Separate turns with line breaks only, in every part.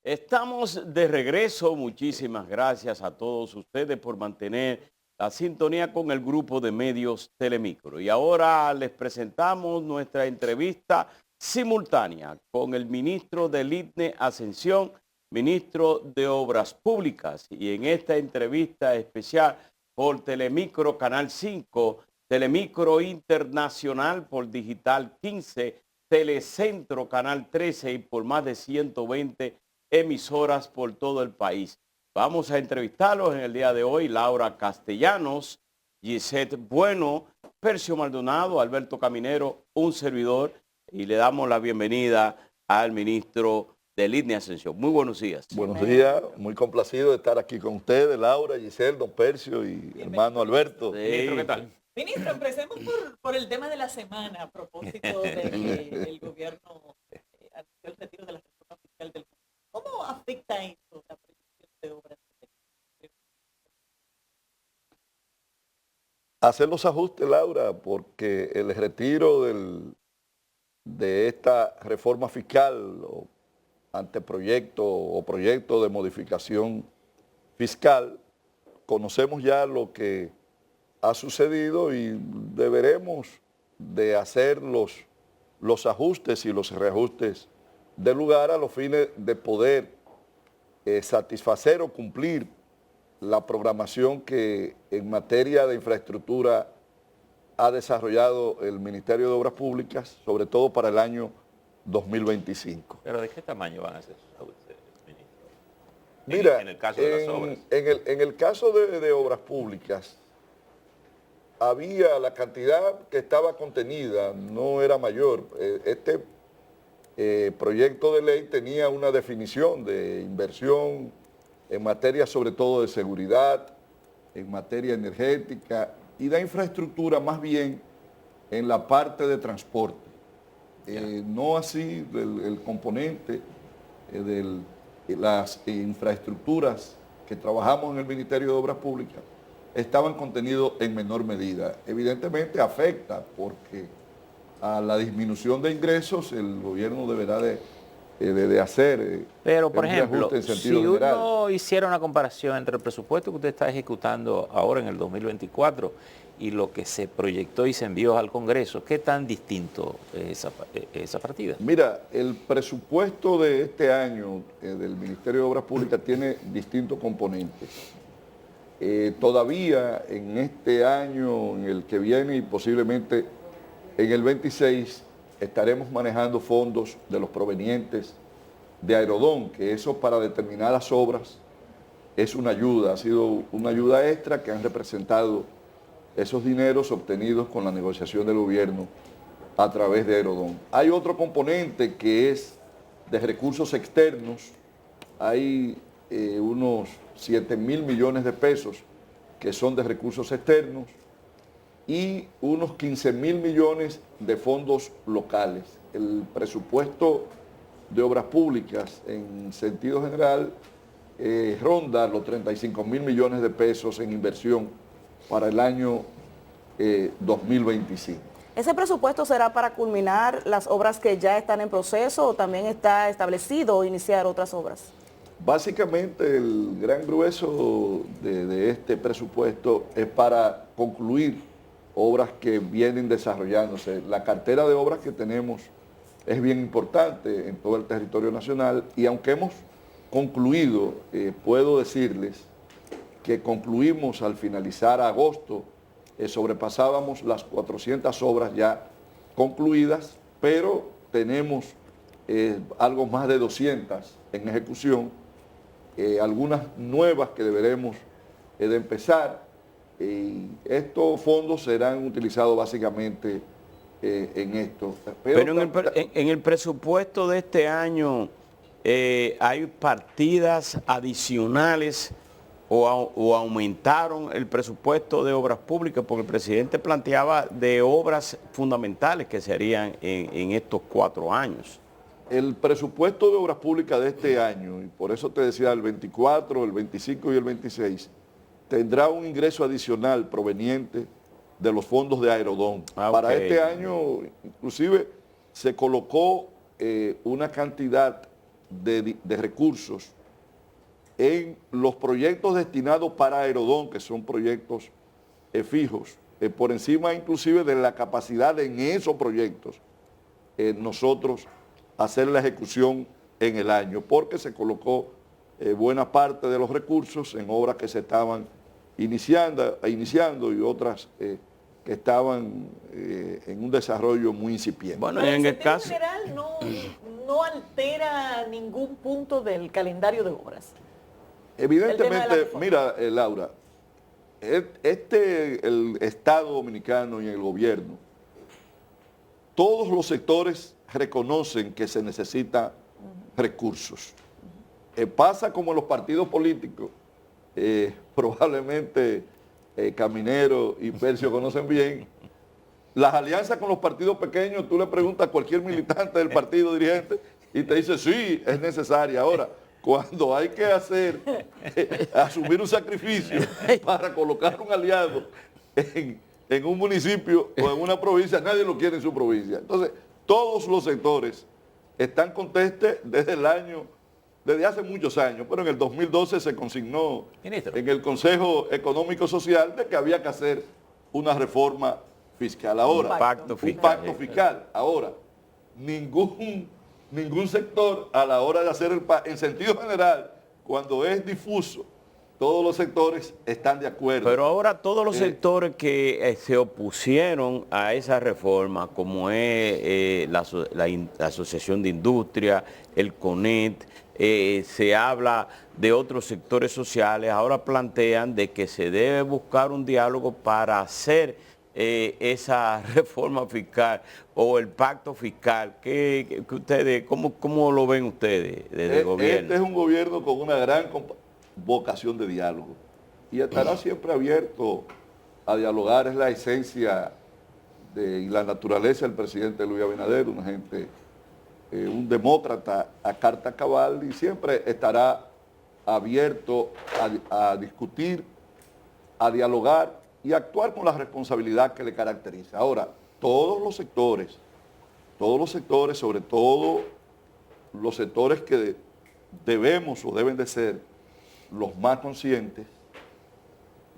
Estamos de regreso. Muchísimas gracias a todos ustedes por mantener la sintonía con el grupo de medios Telemicro. Y ahora les presentamos nuestra entrevista simultánea con el ministro del ITNE Ascensión, ministro de Obras Públicas. Y en esta entrevista especial por Telemicro Canal 5, Telemicro Internacional por Digital 15, Telecentro Canal 13 y por más de 120 emisoras por todo el país. Vamos a entrevistarlos en el día de hoy: Laura Castellanos, Gisette Bueno, Percio Maldonado, Alberto Caminero, un servidor, y le damos la bienvenida al ministro del ITNE Ascensión. Muy buenos días.
Buenos días, muy complacido de estar aquí con ustedes, Laura, Giselle, don Percio y hermano Alberto.
Sí. Ministro, ¿qué tal?
Ministro, empecemos por el tema de la semana a propósito de que el gobierno anunció el retiro de la reforma fiscal del país. ¿Cómo afecta eso la proyección de obras?
Hacer los ajustes, Laura, porque el retiro de esta reforma fiscal o anteproyecto o proyecto de modificación fiscal, conocemos ya lo que ha sucedido y deberemos de hacer los ajustes y los reajustes de lugar a los fines de poder satisfacer o cumplir la programación que en materia de infraestructura ha desarrollado el Ministerio de Obras Públicas, sobre todo para el año 2025.
¿Pero de qué tamaño van a ser sus ajustes, ministro?
Mira,
en el caso de las obras.
En el caso de obras públicas, había la cantidad que estaba contenida, no era mayor. Este proyecto de ley tenía una definición de inversión en materia sobre todo de seguridad, en materia energética y de infraestructura, más bien en la parte de transporte. No así el componente de las infraestructuras que trabajamos en el Ministerio de Obras Públicas estaban contenidos en menor medida. Evidentemente afecta porque a la disminución de ingresos el gobierno deberá de hacer.
Pero, por
un
ejemplo,
reajuste en
si
sentido general.
uno hiciera una comparación entre el presupuesto que usted está ejecutando ahora en el 2024 y lo que se proyectó y se envió al Congreso, ¿qué tan distinto es esa partida?
Mira, el presupuesto de este año del Ministerio de Obras Públicas tiene distintos componentes. Todavía en este año, en el que viene y posiblemente en el 26, estaremos manejando fondos de los provenientes de Aerodón, que eso para determinadas obras es una ayuda, ha sido una ayuda extra que han representado esos dineros obtenidos con la negociación del gobierno a través de Aerodón. Hay otro componente que es de recursos externos, hay unos 7.000 millones de pesos que son de recursos externos y unos 15.000 millones de fondos locales. El presupuesto de obras públicas en sentido general ronda los 35.000 millones de pesos en inversión para el año 2025.
¿Ese presupuesto será para culminar las obras que ya están en proceso o también está establecido iniciar otras obras?
Básicamente el gran grueso de este presupuesto es para concluir obras que vienen desarrollándose. La cartera de obras que tenemos es bien importante en todo el territorio nacional y aunque hemos concluido, puedo decirles que concluimos al finalizar agosto, sobrepasábamos las 400 obras ya concluidas, pero tenemos algo más de 200 en ejecución, algunas nuevas que deberemos de empezar. Estos fondos serán utilizados básicamente en esto.
Pero en el presupuesto de este año hay partidas adicionales o aumentaron el presupuesto de obras públicas, porque el presidente planteaba de obras fundamentales que se harían en estos 4 años.
El presupuesto de obras públicas de este año, y por eso te decía el 24, el 25 y el 26, tendrá un ingreso adicional proveniente de los fondos de Aerodón. Para este año, inclusive, se colocó una cantidad de recursos en los proyectos destinados para Aerodón, que son proyectos fijos, por encima inclusive de la capacidad en esos proyectos, nosotros hacer la ejecución en el año, porque se colocó buena parte de los recursos en obras que se estaban iniciando y otras que estaban en un desarrollo muy incipiente.
Bueno,
Pero
en el
sentido
caso...
general no altera ningún punto del calendario de obras.
Evidentemente, mira, Laura, el Estado Dominicano y el gobierno, todos los sectores reconocen que se necesitan recursos. Pasa como en los partidos políticos, probablemente Caminero y Percio conocen bien, las alianzas con los partidos pequeños, tú le preguntas a cualquier militante del partido dirigente y te dice, sí, es necesaria. Ahora, cuando hay que asumir un sacrificio para colocar un aliado en un municipio o en una provincia, nadie lo quiere en su provincia. Entonces, todos los sectores están contestes desde hace muchos años, pero en el 2012 se consignó en el Consejo Económico Social de que había que hacer una reforma fiscal. Ahora,
un pacto
fiscal. Ahora, ningún sector a la hora de hacer en sentido general, cuando es difuso, todos los sectores están de acuerdo.
Pero ahora todos los sectores que se opusieron a esa reforma, como es la Asociación de Industria, el CONET, se habla de otros sectores sociales, ahora plantean de que se debe buscar un diálogo para hacer esa reforma fiscal o el pacto fiscal. Que ustedes, ¿cómo lo ven ustedes desde el gobierno?
Este es un gobierno con una gran vocación de diálogo y estará siempre abierto a dialogar. Es la esencia y la naturaleza del presidente Luis Abinader, una gente, un demócrata a carta cabal, y siempre estará abierto a discutir, a dialogar y actuar con la responsabilidad que le caracteriza. Ahora, todos los sectores, sobre todo los sectores que debemos o deben de ser los más conscientes,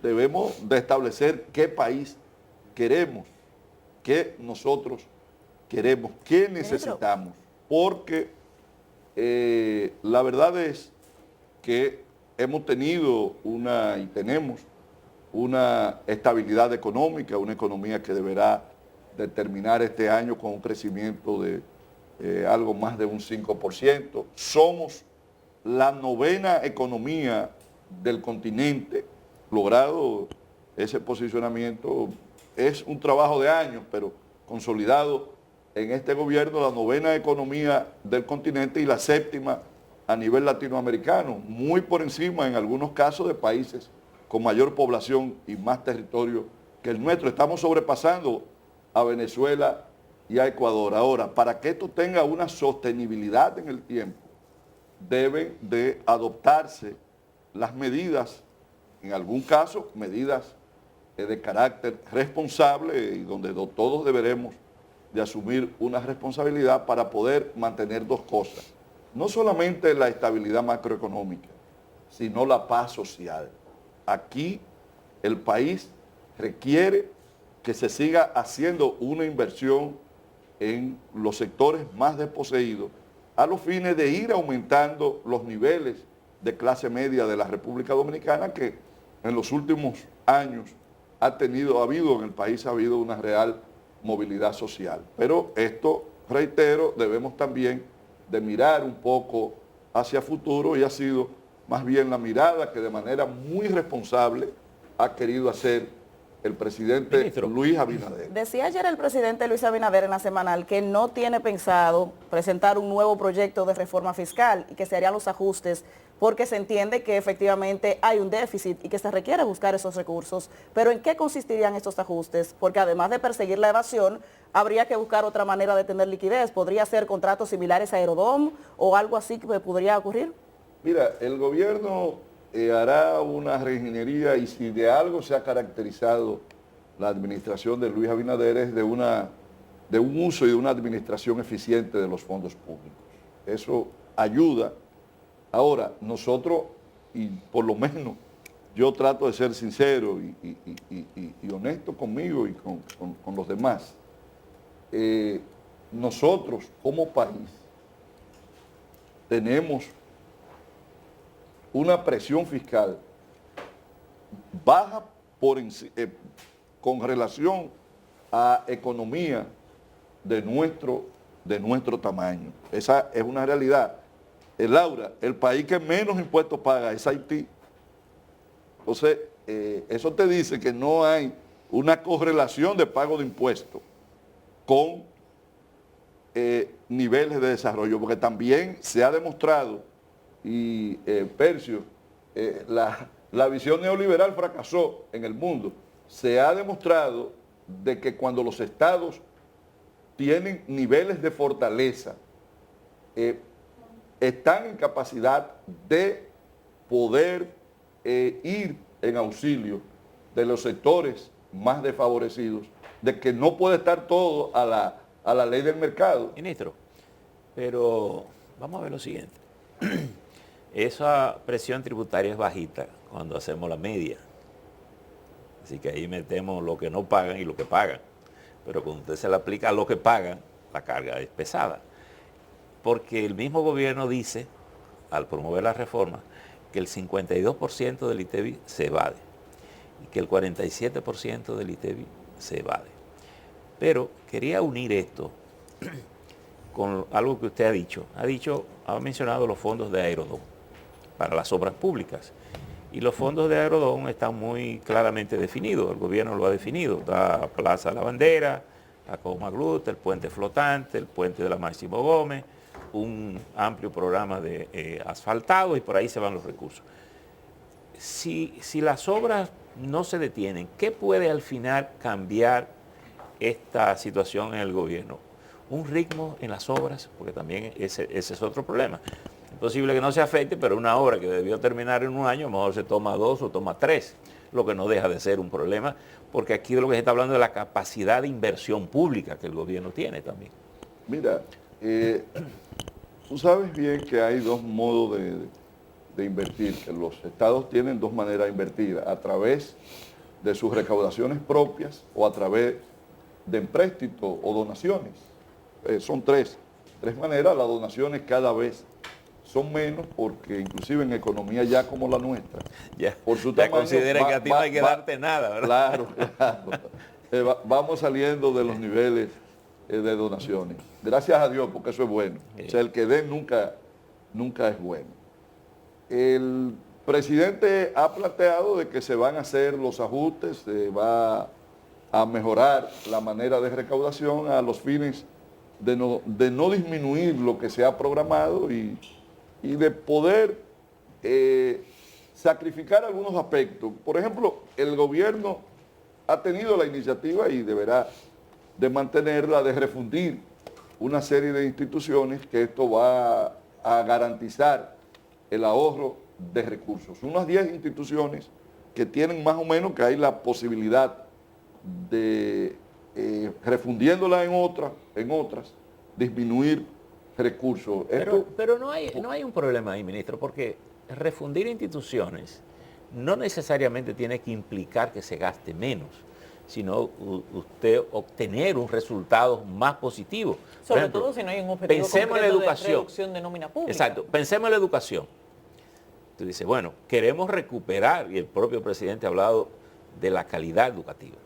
debemos de establecer qué país queremos, qué nosotros queremos, qué necesitamos, porque la verdad es que hemos tenido y tenemos una estabilidad económica, una economía que deberá de terminar este año con un crecimiento de algo más de un 5%. Somos la 9ª economía del continente. Logrado ese posicionamiento es un trabajo de años, pero consolidado en este gobierno, la 9ª economía del continente y la 7ª a nivel latinoamericano, muy por encima en algunos casos de países con mayor población y más territorio que el nuestro. Estamos sobrepasando a Venezuela y a Ecuador. Ahora, para que esto tenga una sostenibilidad en el tiempo, deben de adoptarse las medidas, en algún caso, medidas de carácter responsable y donde todos deberemos de asumir una responsabilidad para poder mantener dos cosas. No solamente la estabilidad macroeconómica, sino la paz social. Aquí el país requiere que se siga haciendo una inversión en los sectores más desposeídos a los fines de ir aumentando los niveles de clase media de la República Dominicana, que en los últimos años ha habido en el país una real movilidad social. Pero esto, reitero, debemos también de mirar un poco hacia futuro, y ha sido más bien la mirada que de manera muy responsable ha querido hacer el presidente Luis Abinader.
Decía ayer el presidente Luis Abinader en la semanal que no tiene pensado presentar un nuevo proyecto de reforma fiscal y que se harían los ajustes porque se entiende que efectivamente hay un déficit y que se requiere buscar esos recursos. Pero ¿en qué consistirían estos ajustes? Porque además de perseguir la evasión, habría que buscar otra manera de tener liquidez. ¿Podría ser contratos similares a Aerodón o algo así que podría ocurrir?
Mira, el gobierno hará una reingeniería, y si de algo se ha caracterizado la administración de Luis Abinader es de un uso y de una administración eficiente de los fondos públicos. Eso ayuda. Ahora, nosotros, y por lo menos yo trato de ser sincero y honesto conmigo y con los demás, nosotros como país tenemos una presión fiscal baja con relación a economía de nuestro tamaño. Esa es una realidad. Laura, el país que menos impuestos paga es Haití. Entonces, eso te dice que no hay una correlación de pago de impuestos con niveles de desarrollo, porque también se ha demostrado, y Percio, la visión neoliberal fracasó en el mundo. Se ha demostrado de que cuando los estados tienen niveles de fortaleza, están en capacidad de poder ir en auxilio de los sectores más desfavorecidos, de que no puede estar todo a la ley del mercado.
Ministro, pero vamos a ver lo siguiente. Esa presión tributaria es bajita cuando hacemos la media. Así que ahí metemos lo que no pagan y lo que pagan. Pero cuando usted se le aplica a lo que pagan, la carga es pesada. Porque el mismo gobierno dice, al promover la reforma, que el 52% del ITEVI se evade y que el 47% del ITEVI se evade. Pero quería unir esto con algo que usted ha dicho. Ha mencionado los fondos de Aerodón para las obras públicas. Y los fondos de Aerodón están muy claramente definidos, el gobierno lo ha definido. La Plaza de la Bandera, la Comagluta, el puente flotante, el puente de la Máximo Gómez, un amplio programa de asfaltado y por ahí se van los recursos. Si las obras no se detienen, ¿qué puede al final cambiar esta situación en el gobierno? Un ritmo en las obras, porque también ese es otro problema. Es posible que no se afecte, pero una obra que debió terminar en un año, a lo mejor se toma 2 o toma 3, lo que no deja de ser un problema, porque aquí de lo que se está hablando es de la capacidad de inversión pública que el gobierno tiene también.
Mira, tú sabes bien que hay dos modos de invertir, que los estados tienen dos maneras de invertir, a través de sus recaudaciones propias o a través de empréstitos o donaciones. Son tres maneras. Las donaciones cada vez son menos porque inclusive en economía ya como la nuestra,
Ya,
por su
ya
tamaño,
considera que a ti no hay que darte nada, ¿verdad?
Claro. Vamos saliendo de los niveles de donaciones. Gracias a Dios, porque eso es bueno.
Sí.
O sea, el que dé nunca es bueno. El presidente ha planteado de que se van a hacer los ajustes, se va a mejorar la manera de recaudación a los fines de no disminuir lo que se ha programado y de poder sacrificar algunos aspectos. Por ejemplo, el gobierno ha tenido la iniciativa y deberá de mantenerla, de refundir una serie de instituciones que esto va a garantizar el ahorro de recursos. Unas 10 instituciones que tienen más o menos que hay la posibilidad de, refundiéndola en otras, disminuir recursos.
Pero no hay un problema ahí, ministro, porque refundir instituciones no necesariamente tiene que implicar que se gaste menos, sino usted obtener un resultado más positivo.
Sobre todo si no hay un objetivo concreto de reducción de nómina pública.
Exacto, pensemos en la educación. Tú dices, bueno, queremos recuperar, y el propio presidente ha hablado de la calidad educativa.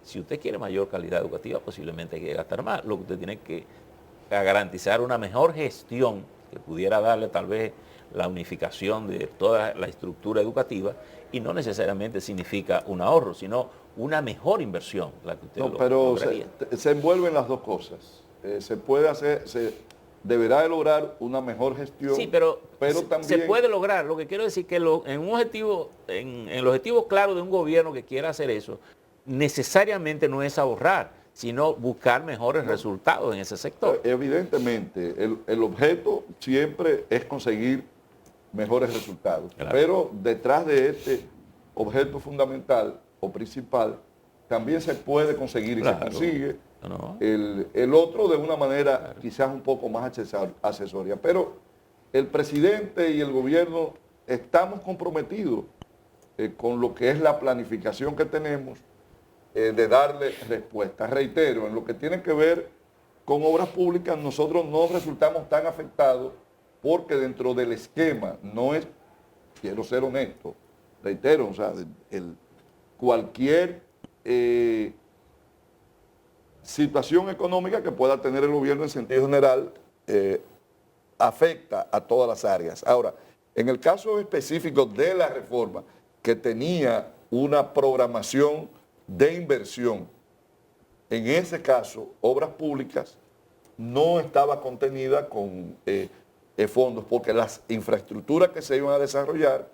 Si usted quiere mayor calidad educativa, posiblemente hay que gastar más. Lo que usted tiene que garantizar una mejor gestión que pudiera darle tal vez la unificación de toda la estructura educativa, y no necesariamente significa un ahorro, sino una mejor inversión la que usted
pero se envuelven las dos cosas. Se puede hacer, deberá lograr una mejor gestión.
Sí, pero
también
se puede lograr. Lo que quiero decir que en el objetivo claro de un gobierno que quiera hacer eso, necesariamente no es ahorrar, sino buscar mejores resultados en ese sector.
Evidentemente, el objeto siempre es conseguir mejores resultados. Claro. Pero detrás de este objeto fundamental o principal, también se puede conseguir y se consigue el otro de una manera quizás un poco más accesoria. Pero el presidente y el gobierno estamos comprometidos con lo que es la planificación que tenemos de darle respuesta. Reitero, en lo que tiene que ver con obras públicas, nosotros no resultamos tan afectados porque dentro del esquema no es, quiero ser honesto, reitero, o sea, cualquier situación económica que pueda tener el gobierno en sentido general afecta a todas las áreas. Ahora, en el caso específico de la reforma, que tenía una programación de inversión, en ese caso, obras públicas no estaba contenida con fondos, porque las infraestructuras que se iban a desarrollar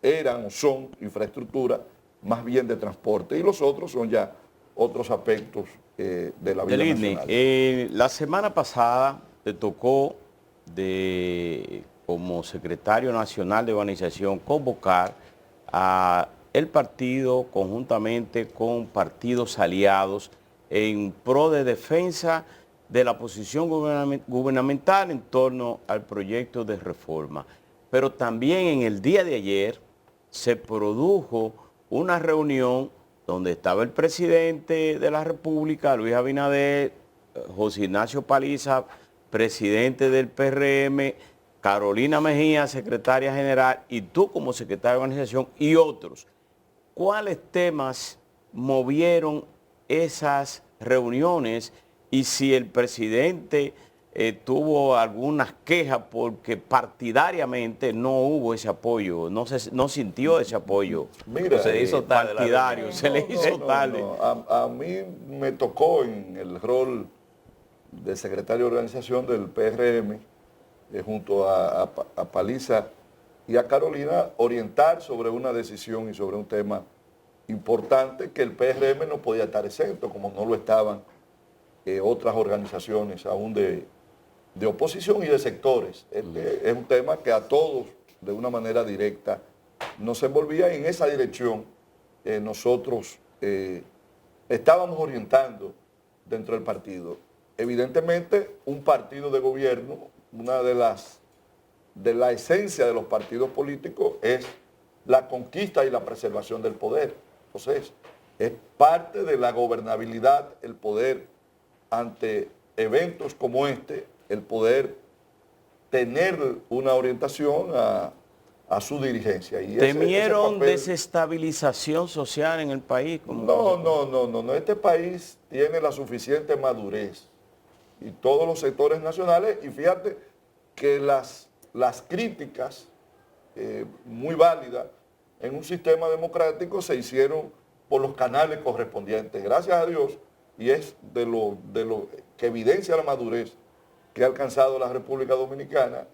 eran o son infraestructuras más bien de transporte, y los otros son ya otros aspectos de la vida nacional.
La semana pasada te tocó como secretario nacional de organización convocar a el partido conjuntamente con partidos aliados en pro de defensa de la posición gubernamental en torno al proyecto de reforma. Pero también en el día de ayer se produjo una reunión donde estaba el presidente de la República, Luis Abinader, José Ignacio Paliza, presidente del PRM, Carolina Mejía, secretaria general, y tú como secretario de organización y otros. ¿Cuáles temas movieron esas reuniones y si el presidente tuvo algunas quejas porque partidariamente no hubo ese apoyo, no sintió ese apoyo?
Mira,
se hizo tarde partidario, se le hizo tarde.
A mí me tocó en el rol de secretario de organización del PRM, junto a Paliza y a Carolina, orientar sobre una decisión y sobre un tema importante que el PRM no podía estar exento, como no lo estaban otras organizaciones aún de oposición y de sectores. Este es un tema que a todos, de una manera directa, nos envolvía, y en esa dirección nosotros estábamos orientando dentro del partido. Evidentemente, un partido de gobierno, una de la esencia de los partidos políticos es la conquista y la preservación del poder. Entonces, es parte de la gobernabilidad el poder ante eventos como este, el poder tener una orientación a su dirigencia. Y
¿temieron desestabilización social en el país?
No. Este país tiene la suficiente madurez y todos los sectores nacionales, y fíjate que las críticas muy válidas en un sistema democrático se hicieron por los canales correspondientes, gracias a Dios, y es de lo que evidencia la madurez que ha alcanzado la República Dominicana,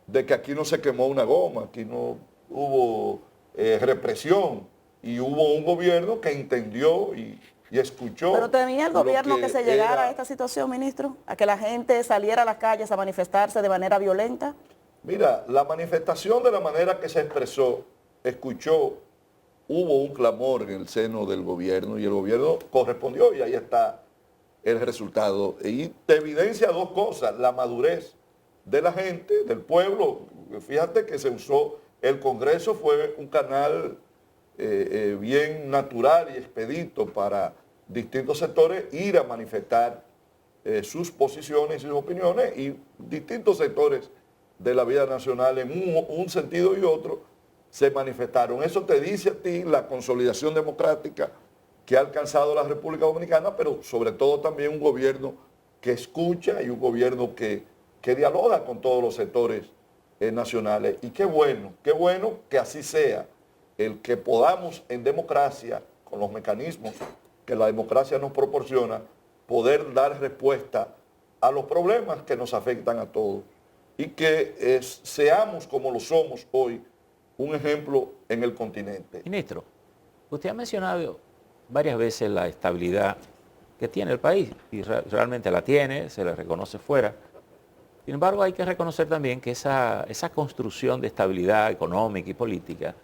de que aquí no se quemó una goma, aquí no hubo represión, y hubo un gobierno que entendió y escuchó.
¿Pero tenía el gobierno que se llegara a esta situación, ministro? ¿A que la gente saliera a las calles a manifestarse de manera violenta?
Mira, la manifestación de la manera que se expresó, escuchó, hubo un clamor en el seno del gobierno y el gobierno correspondió, y ahí está el resultado. Y te evidencia dos cosas: la madurez de la gente, del pueblo. Fíjate que se usó, el Congreso fue un canal bien natural y expedito para distintos sectores ir a manifestar sus posiciones y sus opiniones, y distintos sectores de la vida nacional en un sentido y otro se manifestaron. Eso te dice a ti la consolidación democrática que ha alcanzado la República Dominicana, pero sobre todo también un gobierno que escucha y un gobierno que dialoga con todos los sectores nacionales. Y qué bueno que así sea, el que podamos en democracia, con los mecanismos que la democracia nos proporciona, poder dar respuesta a los problemas que nos afectan a todos, y que seamos, como lo somos hoy, un ejemplo en el continente.
Ministro, usted ha mencionado varias veces la estabilidad que tiene el país, y realmente la tiene, se le reconoce fuera. Sin embargo, hay que reconocer también que esa construcción de estabilidad económica y política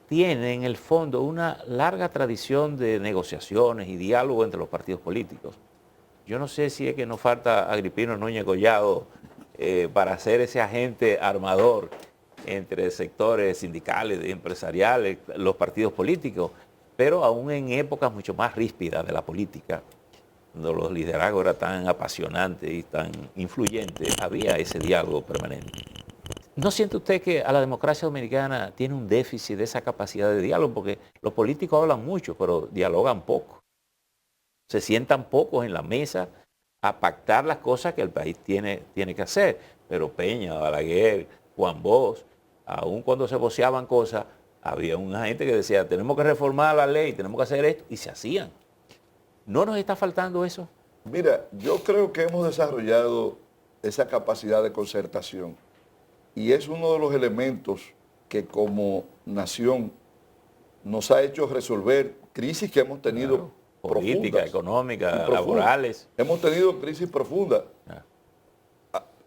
tiene en el fondo una larga tradición de negociaciones y diálogo entre los partidos políticos. Yo no sé si es que nos falta Agripino Núñez Collado para ser ese agente armador entre sectores sindicales, empresariales, los partidos políticos, pero aún en épocas mucho más ríspidas de la política, cuando los liderazgos eran tan apasionantes y tan influyentes, había ese diálogo permanente. ¿No siente usted que a la democracia dominicana tiene un déficit de esa capacidad de diálogo? Porque los políticos hablan mucho, pero dialogan poco. Se sientan pocos en la mesa a pactar las cosas que el país tiene que hacer. Pero Peña, Balaguer, Juan Bosch, aun cuando se voceaban cosas, había una gente que decía, tenemos que reformar la ley, tenemos que hacer esto, y se hacían. ¿No nos está faltando eso?
Mira, yo creo que hemos desarrollado esa capacidad de concertación y es uno de los elementos que como nación nos ha hecho resolver crisis que hemos tenido
política, económica, laborales.
Hemos tenido crisis profundas.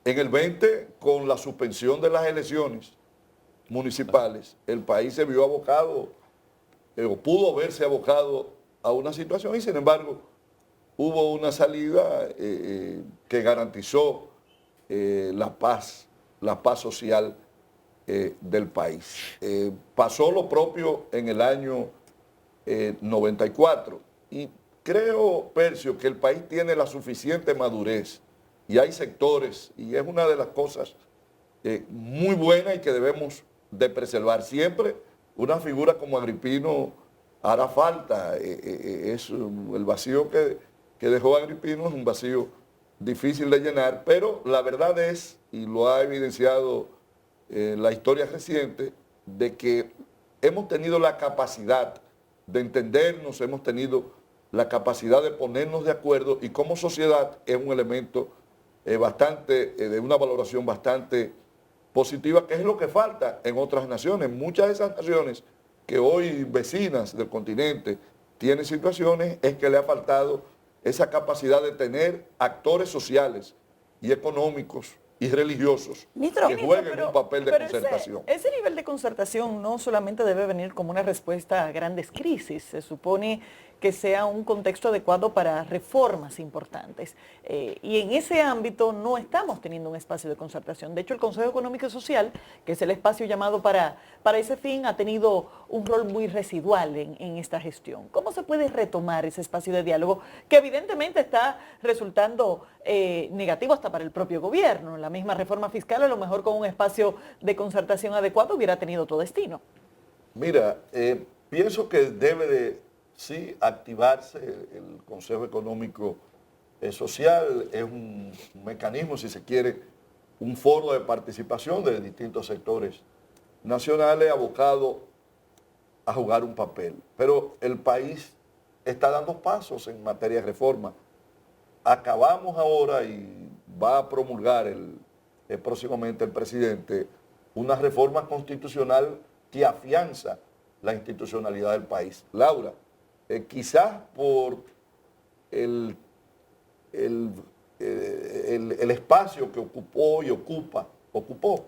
En el 20, con la suspensión de las elecciones municipales, el país se vio abocado, o pudo verse abocado a una situación y sin embargo hubo una salida que garantizó la paz social del país. Pasó lo propio en el año 94 y creo, Percio, que el país tiene la suficiente madurez y hay sectores, y es una de las cosas muy buenas y que debemos de preservar. Siempre una figura como Agripino hará falta, es el vacío que dejó Agripino, es un vacío difícil de llenar, pero la verdad es, y lo ha evidenciado la historia reciente, de que hemos tenido la capacidad de entendernos, hemos tenido la capacidad de ponernos de acuerdo y como sociedad es un elemento de una valoración bastante positiva, que es lo que falta en otras naciones. Muchas de esas naciones que hoy vecinas del continente tienen situaciones, es que le ha faltado esa capacidad de tener actores sociales y económicos y religiosos que jueguen un papel de concertación.
Ese nivel de concertación no solamente debe venir como una respuesta a grandes crisis, se supone que sea un contexto adecuado para reformas importantes. Y en ese ámbito no estamos teniendo un espacio de concertación. De hecho, el Consejo Económico y Social, que es el espacio llamado para ese fin, ha tenido un rol muy residual en esta gestión. ¿Cómo se puede retomar ese espacio de diálogo que evidentemente está resultando negativo hasta para el propio gobierno? La misma reforma fiscal, a lo mejor con un espacio de concertación adecuado, hubiera tenido otro destino.
Mira, pienso que debe de sí activarse el Consejo Económico Social, es un mecanismo, si se quiere, un foro de participación de distintos sectores nacionales abocado a jugar un papel. Pero el país está dando pasos en materia de reforma. Acabamos ahora y va a promulgar próximamente el presidente una reforma constitucional que afianza la institucionalidad del país. Laura, quizás por el espacio que ocupó y ocupó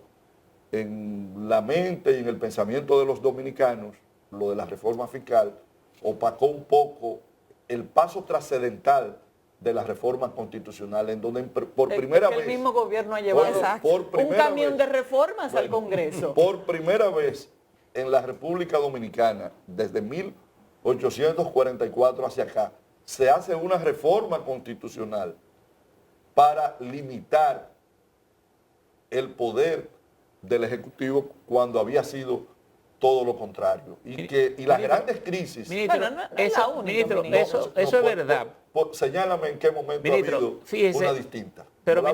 en la mente y en el pensamiento de los dominicanos, lo de la reforma fiscal, opacó un poco el paso trascendental de la reforma constitucional, en donde por primera vez...
El mismo gobierno ha llevado un camión de reformas al Congreso.
Por primera vez en la República Dominicana, desde 1844 hacia acá, se hace una reforma constitucional para limitar el poder del Ejecutivo cuando había sido todo lo contrario. Y las grandes crisis...
Ministro, eso es verdad.
Señálame en qué momento
ministro,
ha habido
fíjese,
una distinta.
Pero
no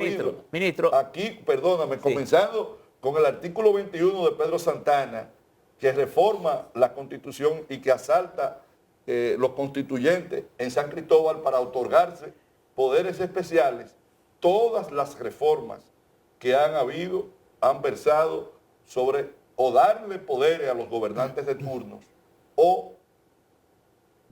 ministro...
Aquí, perdóname, comenzando con el artículo 21 de Pedro Santana, que reforma la Constitución y que asalta los constituyentes en San Cristóbal para otorgarse poderes especiales. Todas las reformas que han habido han versado sobre o darle poderes a los gobernantes de turnos o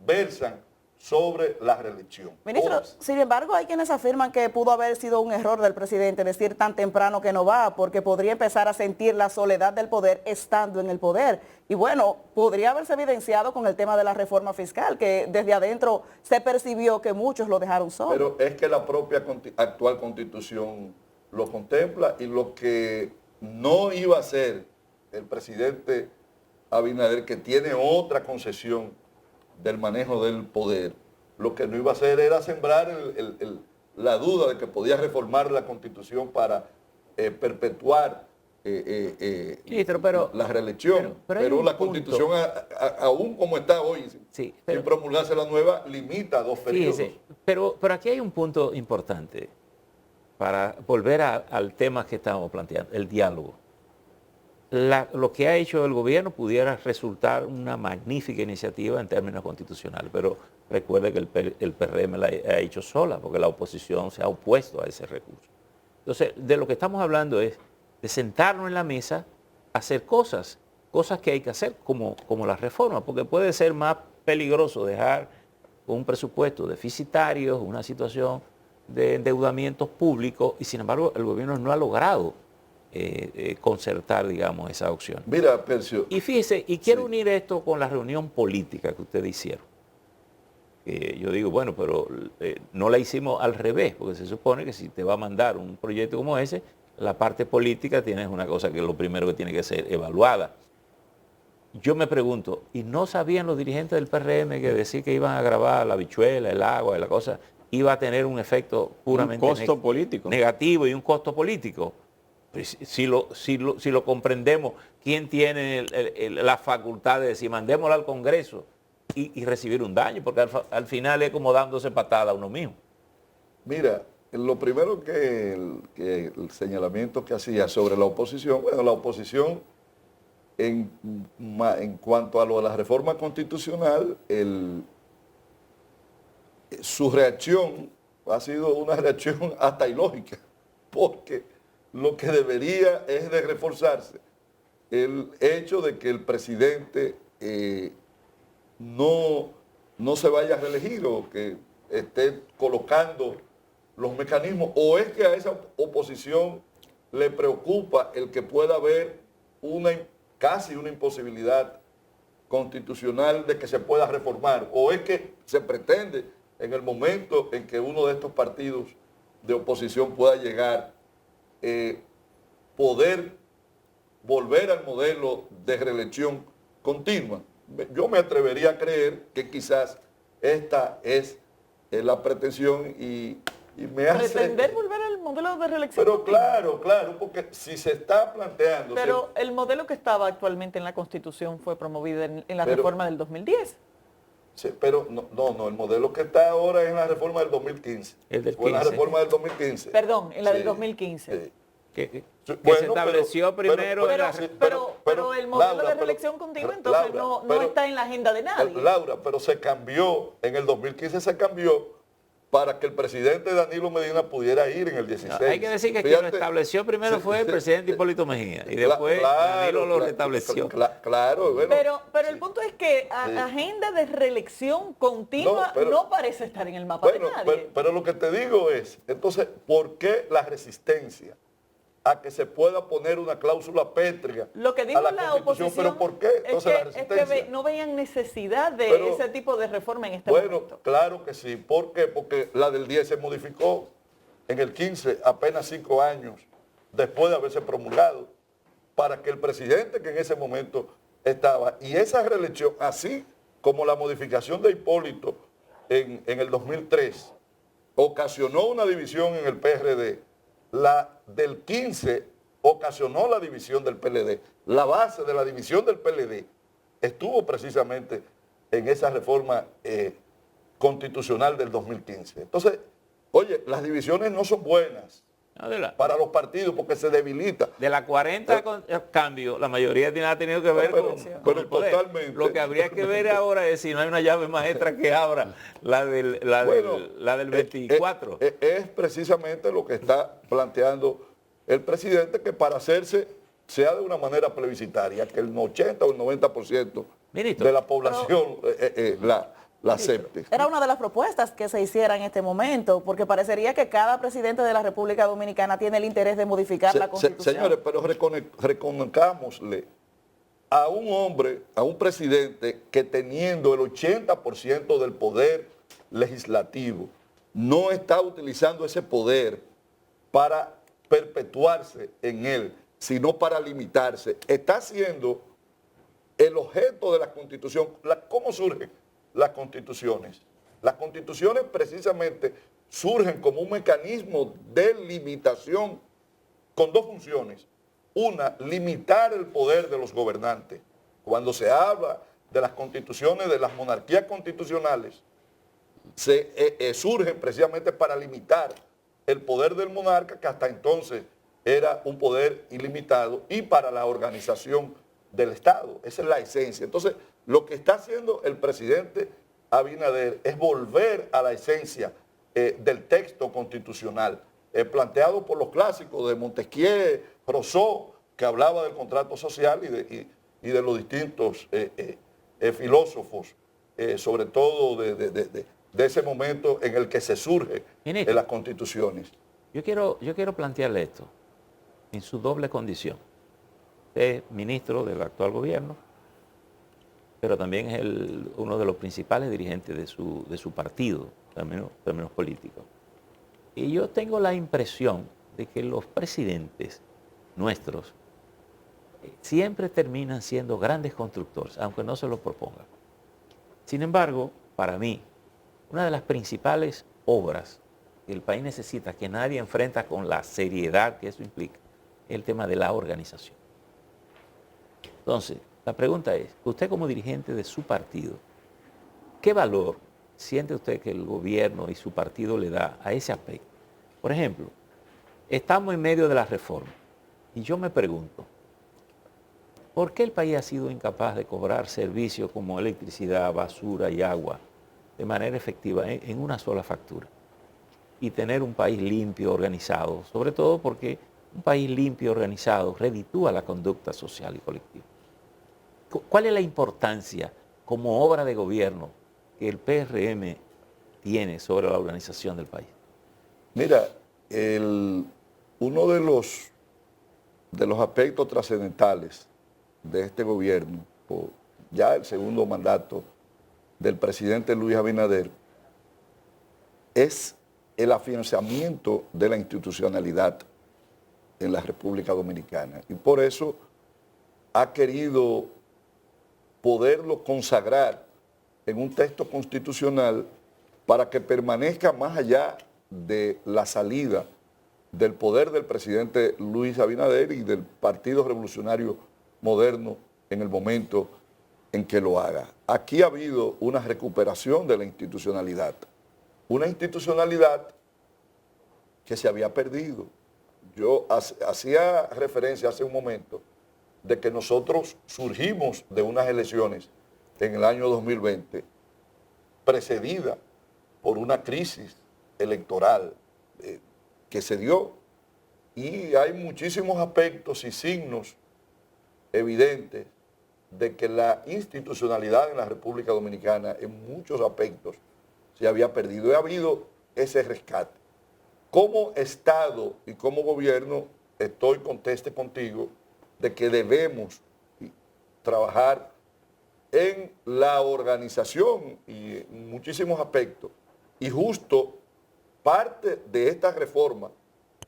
versan sobre la reelección.
Ministro, sin embargo, hay quienes afirman que pudo haber sido un error del presidente decir tan temprano que no va, porque podría empezar a sentir la soledad del poder estando en el poder. Y bueno, podría haberse evidenciado con el tema de la reforma fiscal, que desde adentro se percibió que muchos lo dejaron solo.
Pero es que la propia actual Constitución lo contempla, y lo que no iba a hacer el presidente Abinader, que tiene otra concesión del manejo del poder, lo que no iba a hacer era sembrar la duda de que podía reformar la Constitución para perpetuar
pero,
la reelección. Pero la Constitución, aún como está hoy,
sí,
sin promulgarse la nueva, limita 2 periodos.
Fíjese, pero aquí hay un punto importante para volver al tema que estábamos planteando, el diálogo. Lo que ha hecho el gobierno pudiera resultar una magnífica iniciativa en términos constitucionales, pero recuerde que el PRM la ha hecho sola, porque la oposición se ha opuesto a ese recurso. Entonces, de lo que estamos hablando es de sentarnos en la mesa, hacer cosas que hay que hacer, como las reformas, porque puede ser más peligroso dejar un presupuesto deficitario, una situación de endeudamientos públicos, y sin embargo el gobierno no ha logrado concertar, digamos, esa opción.
Mira, Percio.
Y fíjese, y quiero unir esto con la reunión política que ustedes hicieron. Yo digo, bueno, pero no la hicimos al revés, porque se supone que si te va a mandar un proyecto como ese, la parte política tienes una cosa que es lo primero que tiene que ser evaluada. Yo me pregunto, ¿y no sabían los dirigentes del PRM que decir que iban a grabar la habichuela, el agua, la cosa, iba a tener un efecto puramente
político
negativo y un costo político? Pues, si lo comprendemos, ¿quién tiene la facultad de decir, mandémosla al Congreso y recibir un daño? Porque al final es como dándose patada a uno mismo.
Mira, lo primero que el señalamiento que hacía sobre la oposición, bueno, la oposición en cuanto a lo de la reforma constitucional, su reacción ha sido una reacción hasta ilógica, porque lo que debería es de reforzarse el hecho de que el presidente no se vaya a reelegir, o que esté colocando los mecanismos, o es que a esa oposición le preocupa el que pueda haber casi una imposibilidad constitucional de que se pueda reformar, o es que se pretende en el momento en que uno de estos partidos de oposición pueda llegar, poder volver al modelo de reelección continua. Yo me atrevería a creer que quizás esta es la pretensión, y me hace...
¿Pretender volver al modelo de reelección?
Pero claro, porque si se está planteando...
Pero el modelo que estaba actualmente en la Constitución fue promovido en la reforma del 2010.
Sí, pero no, el modelo que está ahora es en la reforma del 2015. Fue en la reforma del 2015.
Perdón, en la del 2015.
Sí.
Que se estableció primero...
Pero el modelo de reelección continua, entonces no está en la agenda de nadie.
Laura, pero se cambió, en el 2015 se cambió para que el presidente Danilo Medina pudiera ir en el 16.
No, hay que decir que quien lo estableció primero fue el presidente Hipólito Mejía, y después Danilo lo restableció.
Claro, bueno,
pero el punto es que agenda de reelección continua no parece estar en el mapa de nadie.
Pero lo que te digo es, entonces, ¿por qué la resistencia a que se pueda poner una cláusula pétrea?
Lo que dijo la oposición,
¿pero por qué? Entonces,
es que no veían necesidad de ese tipo de reforma en este momento.
Bueno, claro que sí. ¿Por qué? Porque la del 10 se modificó en el 15, apenas 5 años después de haberse promulgado, para que el presidente que en ese momento estaba, y esa reelección, así como la modificación de Hipólito en el 2003, ocasionó una división en el PRD, la del 15 ocasionó la división del PLD. La base de la división del PLD estuvo precisamente en esa reforma constitucional del 2015. Entonces, oye, las divisiones no son buenas para los partidos, porque se debilita.
De las 40 cambios, la mayoría ha tenido que ver con el poder.
Totalmente.
Lo que habría que ver ahora es si no hay una llave maestra que abra la del 24.
Es precisamente lo que está planteando el presidente, que para hacerse sea de una manera plebiscitaria, que el 80 o el 90% de la población la acepte.
Era una de las propuestas que se hiciera en este momento, porque parecería que cada presidente de la República Dominicana tiene el interés de modificar la Constitución.
Señores, pero reconozcámosle a un hombre, a un presidente que, teniendo el 80% del poder legislativo, no está utilizando ese poder para perpetuarse en él, sino para limitarse. Está siendo el objeto de la Constitución. ¿Cómo surgen las constituciones? Las constituciones precisamente surgen como un mecanismo de limitación con dos funciones. Una, limitar el poder de los gobernantes. Cuando se habla de las constituciones, de las monarquías constitucionales, surgen precisamente para limitar el poder del monarca, que hasta entonces era un poder ilimitado, y para la organización del Estado. Esa es la esencia. Entonces, lo que está haciendo el presidente Abinader es volver a la esencia del texto constitucional, planteado por los clásicos de Montesquieu, Rousseau, que hablaba del contrato social y de los distintos filósofos, sobre todo de ese momento en el que se surge en las constituciones.
Yo quiero plantearle esto en su doble condición. Usted es ministro del actual gobierno, pero también es uno de los principales dirigentes de su partido, en términos políticos. Y yo tengo la impresión de que los presidentes nuestros siempre terminan siendo grandes constructores, aunque no se lo propongan. Sin embargo, para mí, una de las principales obras que el país necesita, que nadie enfrenta con la seriedad que eso implica, es el tema de la organización. Entonces, la pregunta es, usted como dirigente de su partido, ¿qué valor siente usted que el gobierno y su partido le da a ese aspecto? Por ejemplo, estamos en medio de la reforma y yo me pregunto, ¿por qué el país ha sido incapaz de cobrar servicios como electricidad, basura y agua de manera efectiva en una sola factura? Y tener un país limpio, organizado, sobre todo porque un país limpio, organizado, reditúa la conducta social y colectiva. ¿Cuál es la importancia como obra de gobierno que el PRM tiene sobre la organización del país?
Mira, uno de los aspectos trascendentales de este gobierno, ya el segundo mandato del presidente Luis Abinader, es el afianzamiento de la institucionalidad en la República Dominicana. Y por eso ha querido poderlo consagrar en un texto constitucional para que permanezca más allá de la salida del poder del presidente Luis Abinader y del Partido Revolucionario Moderno en el momento en que lo haga. Aquí ha habido una recuperación de la institucionalidad, una institucionalidad que se había perdido. Yo hacía referencia hace un momento de que nosotros surgimos de unas elecciones en el año 2020 precedida por una crisis electoral que se dio, y hay muchísimos aspectos y signos evidentes de que la institucionalidad en la República Dominicana en muchos aspectos se había perdido y ha habido ese rescate. Como Estado y como gobierno estoy conteste contigo de que debemos trabajar en la organización y en muchísimos aspectos. Y justo parte de estas reformas,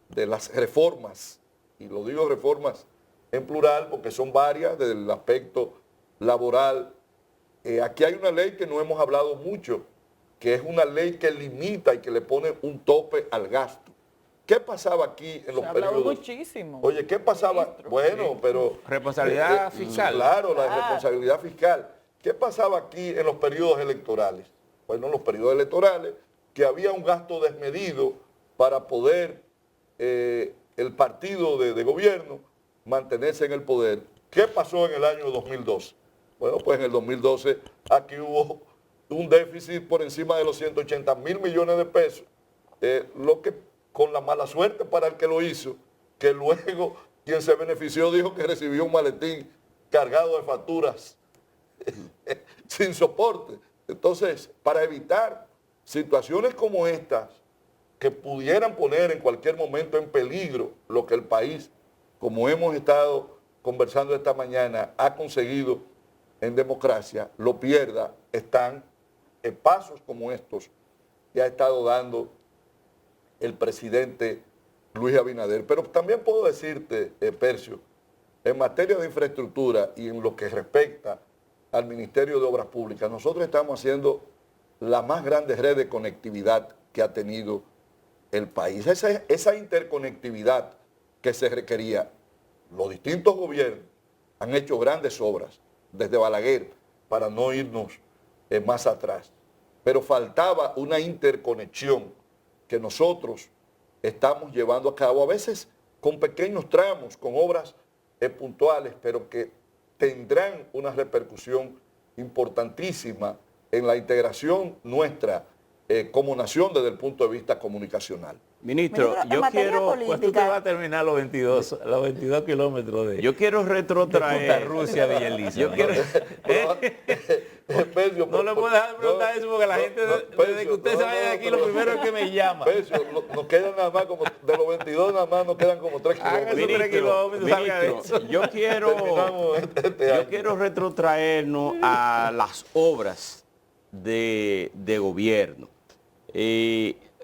de las reformas, y lo digo reformas en plural porque son varias desde el aspecto laboral, aquí hay una ley que no hemos hablado mucho, que es una ley que limita y que le pone un tope al gasto. ¿Qué pasaba aquí en los periodos?
Muchísimo.
Oye, ¿qué pasaba?
Ministro.
Bueno, pero...
Responsabilidad fiscal.
Claro, la responsabilidad fiscal. ¿Qué pasaba aquí en los periodos electorales? Bueno, en los periodos electorales, que había un gasto desmedido para poder el partido de gobierno mantenerse en el poder. ¿Qué pasó en el año 2012? Bueno, pues en el 2012 aquí hubo un déficit por encima de los 180.000 millones de pesos, lo que con la mala suerte para el que lo hizo, que luego quien se benefició dijo que recibió un maletín cargado de facturas sin soporte. Entonces, para evitar situaciones como estas, que pudieran poner en cualquier momento en peligro lo que el país, como hemos estado conversando esta mañana, ha conseguido en democracia, lo pierda, están en pasos como estos que ha estado dando el presidente Luis Abinader. Pero también puedo decirte, Percio, en materia de infraestructura y en lo que respecta al Ministerio de Obras Públicas, nosotros estamos haciendo la más grande red de conectividad que ha tenido el país. Esa interconectividad que se requería, los distintos gobiernos han hecho grandes obras, desde Balaguer, para no irnos más atrás. Pero faltaba una interconexión que nosotros estamos llevando a cabo, a veces con pequeños tramos, con obras puntuales, pero que tendrán una repercusión importantísima en la integración nuestra como nación desde el punto de vista comunicacional.
Ministro,
en
yo
materia
quiero,
política-
Pues tú te vas a terminar los 22 kilómetros de,
yo quiero
de Punta
retrotraer.
Rusia, Villa Elisa.
Yo
¿no?
quiero,
Percio,
No le puedo dejar de preguntar eso porque la gente, desde que usted se vaya de aquí, lo primero es que me llama.
Percio, nos quedan nada más como, de los 22 nada más nos quedan como 3
Haga
kilómetros.
esos 3 kilómetros, salga de eso.
yo
Terminamos este año.
quiero retrotraernos a las obras de gobierno.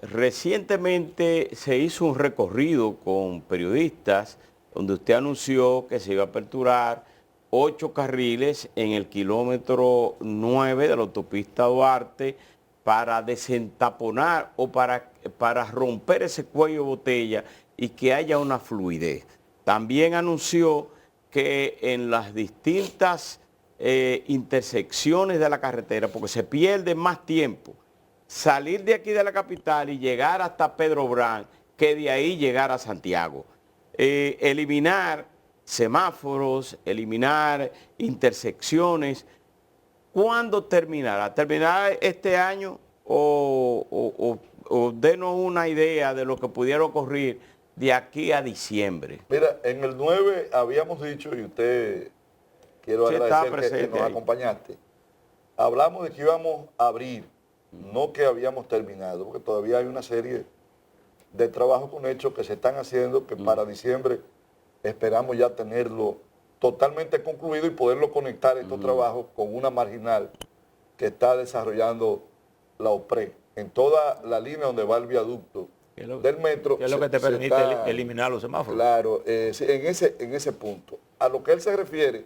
Recientemente se hizo un recorrido con periodistas donde usted anunció que se iba a aperturar 8 carriles en el kilómetro 9 de la autopista Duarte para desentaponar o para romper ese cuello de botella y que haya una fluidez. También anunció que en las distintas intersecciones de la carretera, porque se pierde más tiempo, salir de aquí de la capital y llegar hasta Pedro Brán, que de ahí llegar a Santiago. Eliminar semáforos, eliminar intersecciones. ¿Cuándo terminará? ¿Terminará este año o denos una idea de lo que pudiera ocurrir de aquí a diciembre?
Mira, en el 9 habíamos dicho, y usted quiero
Sí, está
agradecer que
presente
nos
ahí.
acompañaste, hablamos de que íbamos a abrir, no que habíamos terminado, porque todavía hay una serie de trabajos con hechos que se están haciendo, que para diciembre esperamos ya tenerlo totalmente concluido y poderlo conectar estos trabajos con una marginal que está desarrollando la OPRE, en toda la línea donde va el viaducto
¿Qué es lo-
del metro.
qué es lo que te permite eliminar los semáforos?
Claro, sí, en ese punto. A lo que él se refiere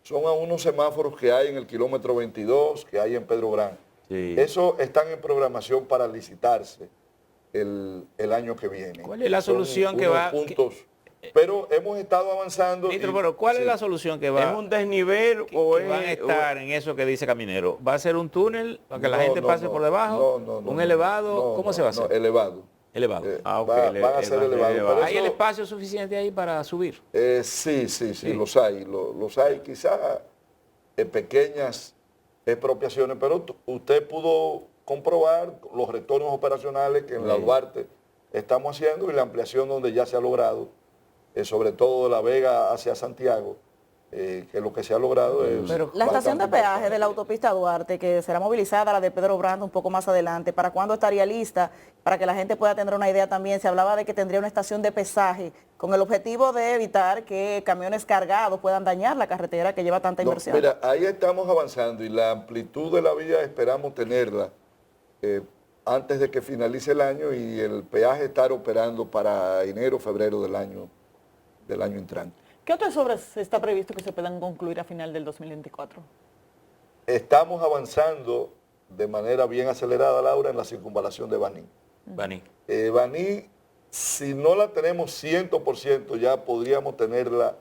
son a unos semáforos que hay en el kilómetro 22, que hay en Pedro Brán.
Sí.
Eso están en programación para licitarse el año que viene.
¿Cuál es la
Son
solución que
unos
va-
puntos, pero hemos estado avanzando.
Ministro,
y-
pero ¿cuál
sí.
es la solución que va?
¿Es un desnivel
que
o
van a estar en eso que dice Caminero? ¿Va a ser un túnel para que la
No,
gente
no,
pase
no,
por debajo?
no,
¿Un elevado?
no,
¿Cómo
no,
se va a hacer?
no, elevado.
Elevado.
Ah, ok,
Van a ser elevados. pero
¿Hay el
eso-
espacio suficiente ahí para subir?
Sí, los hay. Los hay. Quizás pequeñas expropiaciones, pero usted pudo comprobar los retornos operacionales que en la Duarte estamos haciendo y la ampliación donde ya se ha logrado, sobre todo de La Vega hacia Santiago, que lo que se ha logrado es...
Pero
La estación de
bastante
peaje
importante.
de la autopista Duarte, que será movilizada, la de Pedro Brando un poco más adelante, ¿para cuándo estaría lista? Para que la gente pueda tener una idea también, se hablaba de que tendría una estación de pesaje con el objetivo de evitar que camiones cargados puedan dañar la carretera que lleva tanta
No,
inversión.
mira, ahí estamos avanzando y la amplitud de la vía esperamos tenerla antes de que finalice el año y el peaje estar operando para enero, febrero del año entrante.
¿Qué otras obras está previsto que se puedan concluir a final del 2024?
Estamos avanzando de manera bien acelerada, Laura, en la circunvalación de Baní.
Baní.
Baní, si no la tenemos 100%, ya podríamos tenerla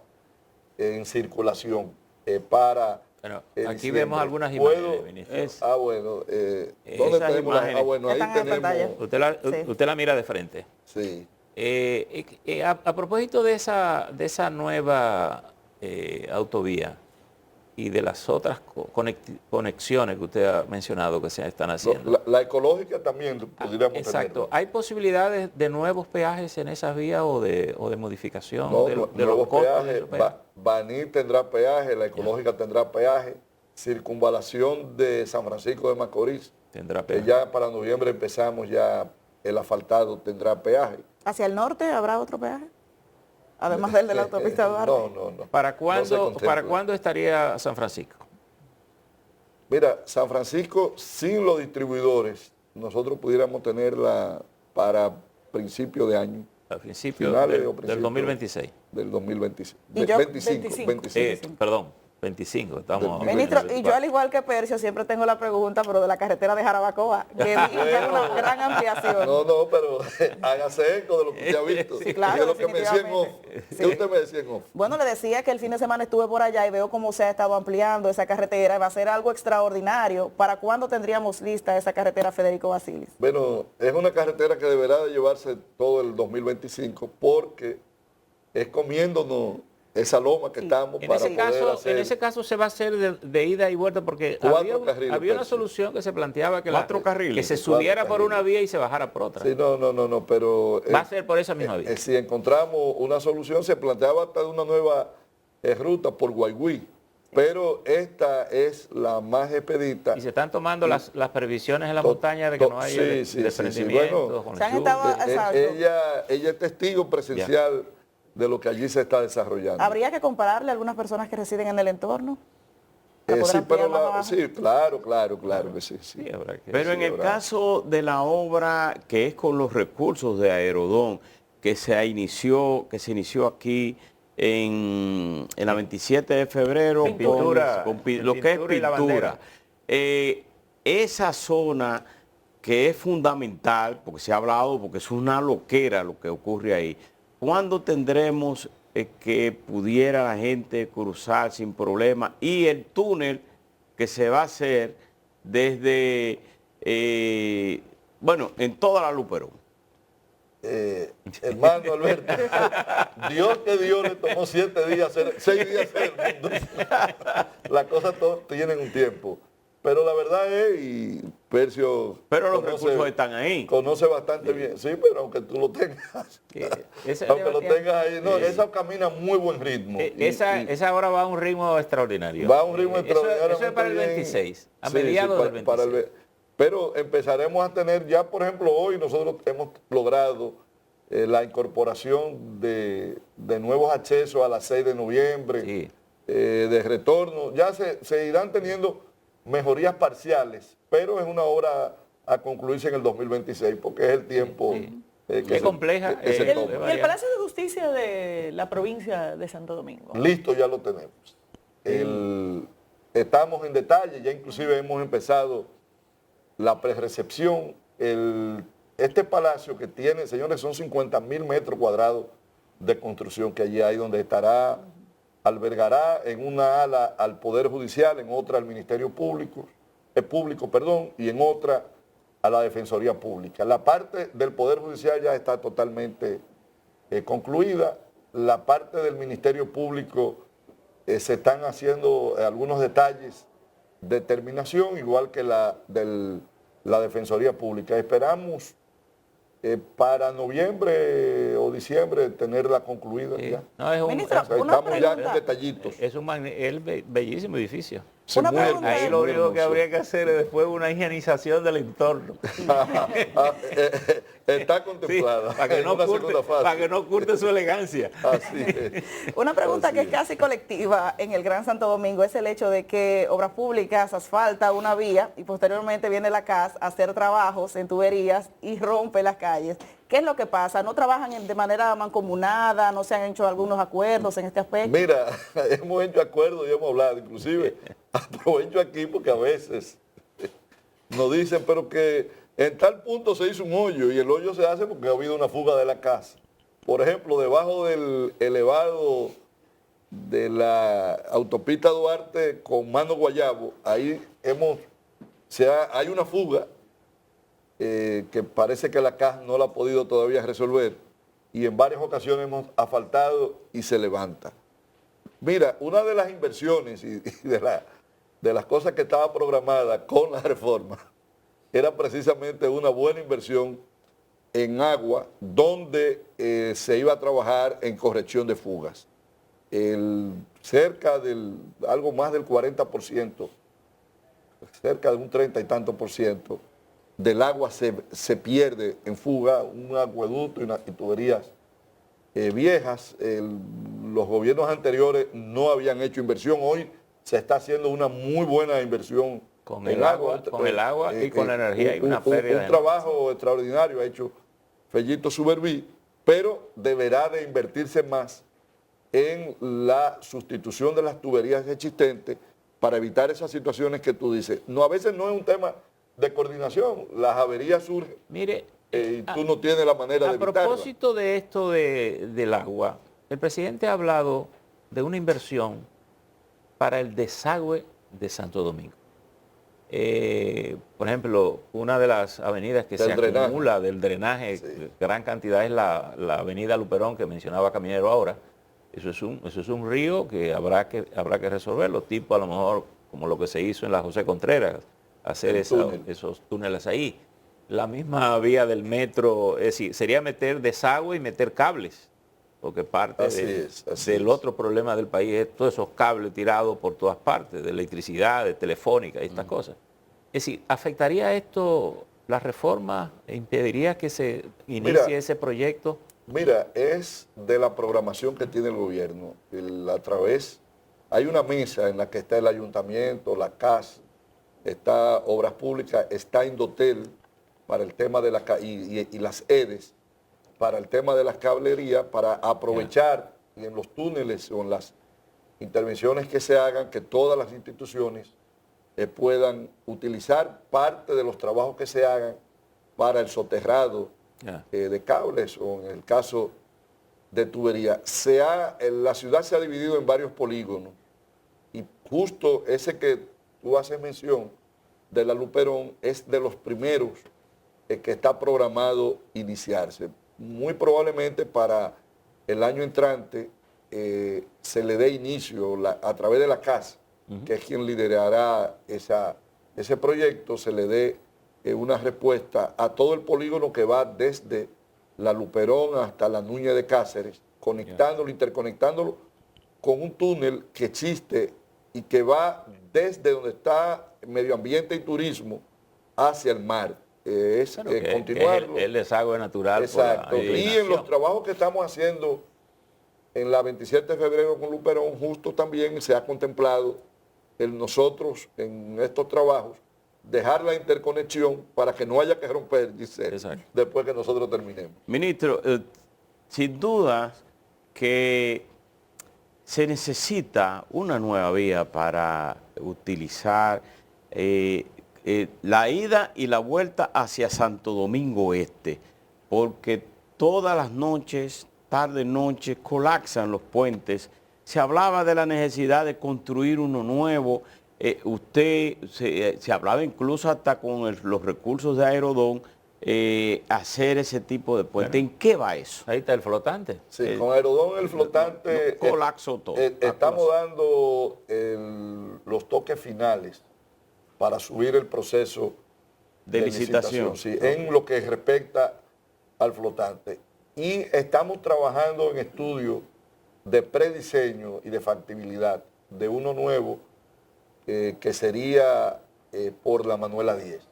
en circulación para...
Bueno, aquí
diciembre.
vemos algunas
¿Puedo?
imágenes, ministro.
Bueno, ¿dónde
Esas
tenemos?
imágenes.
Bueno, ahí
Están en
tenemos...
pantalla. Sí.
Usted la mira de frente.
Sí.
A propósito de esa nueva autovía y de las otras conexiones que usted ha mencionado que se están haciendo.
La ecológica también pudiéramos
Exacto.
tenerla.
¿Hay posibilidades de nuevos peajes en esas vías o de modificación
No,
de los
nuevos
costos de
peajes.
esos peajes?
Baní tendrá peaje, la ecológica tendrá peaje, circunvalación de San Francisco de Macorís,
Tendrá
que
peaje.
ya para noviembre empezamos ya el asfaltado tendrá peaje.
¿Hacia el norte habrá otro peaje? Además del de la autopista Duarte.
No.
¿Para
No se
cuándo,
contempla.
¿Para cuándo estaría San Francisco?
Mira, San Francisco sin los distribuidores, nosotros pudiéramos tenerla para principio de año.
Al principio
Finales o
del
principio
2026.
Del 2026.
Y yo,
25.
25.
Perdón, 25. Estamos.
Ministro, y yo al igual que Percio siempre tengo la pregunta, pero de la carretera de Jarabacoa, que es una gran ampliación.
No, pero hágase eco de lo que usted ha visto.
Sí, claro,
Y de lo que me decía en off.
definitivamente.
¿Qué usted me decía en off?
Bueno, le decía que el fin de semana estuve por allá y veo cómo se ha estado ampliando esa carretera. Va a ser algo extraordinario. ¿Para cuándo tendríamos lista esa carretera Federico Basilis?
Bueno, es una carretera que deberá de llevarse todo el 2025 porque es comiéndonos esa loma que estamos
En
para
ese,
poder
caso,
hacer.
en ese caso se va a hacer de ida y vuelta porque
Cuatro carriles,
había una
Percio.
solución que se planteaba que,
Cuatro carriles.
que se
Cuatro
subiera por
carriles.
una vía y se bajara por otra.
Sí, no, pero...
Va a ser por esa misma vía.
Si encontramos una solución, se planteaba hasta una nueva ruta por Guayguí, pero esta es la más expedita.
Y se están tomando las previsiones en la
To-
montaña de que
to-
no haya
sí,
desprendimientos.
bueno,
con
se han
lluvia.
estado- Exacto.
Ella es testigo presencial de lo que allí se está desarrollando.
¿Habría que compararle a algunas personas que residen en el entorno? ¿Para poder
Sí,
ampliar
pero
más abajo?
sí, claro que sí.
Sí, habrá que-
Pero en el
habrá.
caso de la obra que es con los recursos de Aerodón, que se inició aquí en la 27 de febrero,
Pintura,
lo que es
pintura y la bandera.
pintura. Esa zona que es fundamental, porque se ha hablado, porque es una loquera lo que ocurre ahí. ¿Cuándo tendremos que pudiera la gente cruzar sin problema? Y el túnel que se va a hacer desde, en toda la Luperón.
Hermano Alberto, Dios le tomó 6 días hacer el mundo. Las cosas tienen un tiempo. Pero la verdad es, y Percio
Pero los recursos están ahí.
conoce bastante bien. Sí, pero aunque tú lo tengas, aunque lo tengas ahí, no, esa camina muy buen ritmo.
Esa ahora va a un ritmo extraordinario.
Va a un ritmo extraordinario.
Eso es para el 26, a
Sí,
mediados
sí,
del
para
26.
pero empezaremos a tener ya, por ejemplo, hoy nosotros hemos logrado la incorporación de nuevos accesos a las 6 de noviembre,
Sí.
De retorno. Ya se irán teniendo mejorías parciales, pero es una obra a concluirse en el 2026 porque es el tiempo
Es compleja,
que se
Y el,
toma.
y el Palacio de Justicia de la provincia de Santo Domingo.
Listo, ya lo tenemos. Estamos en detalle, ya inclusive hemos empezado la prerecepción. Este palacio que tiene, señores, son 50.000 metros cuadrados de construcción que allí hay, donde albergará en una ala al Poder Judicial, en otra al Ministerio Público, y en otra a la Defensoría Pública. La parte del Poder Judicial ya está totalmente concluida. La parte del Ministerio Público se están haciendo algunos detalles de terminación, igual que la Defensoría Pública. Esperamos para noviembre o diciembre tenerla concluida
Sí.
ya.
No, es un,
Ministro,
O sea,
una
estamos ya
pregunta.
con detallitos.
es un bellísimo edificio.
Sí,
Una
muy
pregunta.
hermoso,
Ahí lo
muy
único que
hermoso.
habría que hacer es después una higienización del entorno.
Está contemplada.
para, que
en
no
una
curte,
segunda fase.
para que no curte su elegancia.
Así es.
Una pregunta
Así
que es
es.
casi colectiva en el Gran Santo Domingo es el hecho de que Obras Públicas asfalta una vía y posteriormente viene la CAS a hacer trabajos en tuberías y rompe las calles. ¿Qué es lo que pasa? ¿No trabajan de manera mancomunada? ¿No se han hecho algunos acuerdos en este aspecto?
Mira, hemos hecho acuerdos y hemos hablado, inclusive aprovecho aquí porque a veces nos dicen, pero que en tal punto se hizo un hoyo y el hoyo se hace porque ha habido una fuga de la casa. Por ejemplo, debajo del elevado de la autopista Duarte con Mano Guayabo, ahí hay una fuga que parece que la CAS no la ha podido todavía resolver y en varias ocasiones hemos asfaltado y se levanta. Mira, una de las inversiones y de las cosas que estaba programada con la reforma era precisamente una buena inversión en agua donde se iba a trabajar en corrección de fugas. Cerca del, algo más del 40%, cerca de un 30 y tanto por ciento del agua se pierde en fuga, un acueducto y tuberías viejas. Los gobiernos anteriores no habían hecho inversión. Hoy se está haciendo una muy buena inversión
Con
en
el agua y con la energía. Hay una pérdida
un trabajo extraordinario ha hecho Fellito Suberví, pero deberá de invertirse más en la sustitución de las tuberías existentes para evitar esas situaciones que tú dices. No, a veces no es un tema de coordinación, las averías surgen.
Mire,
Y tú no tienes la manera de
a
evitarla.
propósito de esto del agua, el presidente ha hablado de una inversión para el desagüe de Santo Domingo. Por ejemplo, una de las avenidas que se acumula del drenaje, gran cantidad, es la avenida Luperón que mencionaba Caminero ahora. Eso es un río que habrá que resolverlo, tipo a lo mejor como lo que se hizo en la José Contreras, hacer esos túneles ahí. La misma vía del metro, es decir, sería meter desagüe y meter cables, porque parte del otro problema del país es todos esos cables tirados por todas partes, de electricidad, de telefónica y estas cosas. Es decir, ¿afectaría esto la reforma? ¿Impediría que se inicie ese proyecto?
Mira, es de la programación que tiene el gobierno. Hay una mesa en la que está el ayuntamiento, la CAS, está Obras Públicas, está Indotel para el tema de y las EDES para el tema de las cablerías, para aprovechar en los túneles o en las intervenciones que se hagan, que todas las instituciones puedan utilizar parte de los trabajos que se hagan para el soterrado de cables o en el caso de tubería. La ciudad se ha dividido en varios polígonos y justo ese que tú haces mención de la Luperón es de los primeros que está programado iniciarse. Muy probablemente para el año entrante se le dé inicio a través de la CAS, que es quien liderará ese proyecto, se le dé una respuesta a todo el polígono que va desde la Luperón hasta la Núñez de Cáceres, interconectándolo con un túnel que existe y que va desde donde está Medio Ambiente y Turismo hacia el mar. Continuarlo.
Es el desagüe natural.
Exacto. Y en los trabajos que estamos haciendo en la 27 de febrero con Luperón, justo también se ha contemplado nosotros en estos trabajos dejar la interconexión para que no haya que romper, dice, después que nosotros terminemos.
Ministro, sin duda que se necesita una nueva vía para utilizar la ida y la vuelta hacia Santo Domingo Este, porque todas las noches, tarde noche, colapsan los puentes. Se hablaba de la necesidad de construir uno nuevo. Se hablaba incluso hasta con los recursos de Aerodón, hacer ese tipo de puente. ¿En qué va eso?
Ahí está el flotante.
Sí, con Aerodón el flotante
colapsó todo.
Estamos dando los toques finales para subir el proceso de licitación. Sí, en lo que respecta al flotante. Y estamos trabajando en estudios de prediseño y de factibilidad de uno nuevo que sería por la Manuela 10.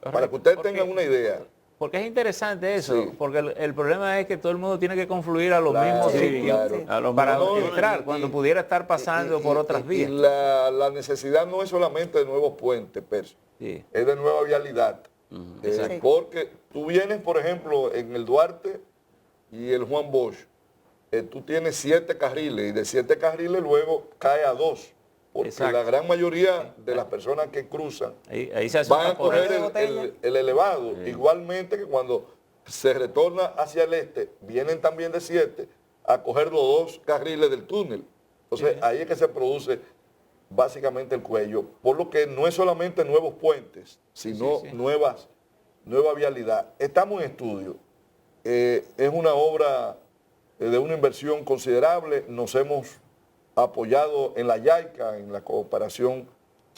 Para que ustedes tengan una idea.
Porque es interesante eso, porque el problema es que todo el mundo tiene que confluir a los mismos sitios para entrar, cuando pudiera estar pasando por otras vías.
Y la necesidad no es solamente de nuevos puentes, es de nueva vialidad. Porque tú vienes, por ejemplo, en el Duarte y el Juan Bosch, tú tienes 7 carriles y de 7 carriles luego cae a 2. Porque la gran mayoría de las personas que cruzan
ahí se
van a coger el elevado. Igualmente que cuando se retorna hacia el este, vienen también de 7 a coger los 2 carriles del túnel. Entonces ahí es que se produce básicamente el cuello. Por lo que no es solamente nuevos puentes, sino nueva vialidad. Estamos en estudio. Es una obra de una inversión considerable. Nos hemos apoyado en la JICA, en la cooperación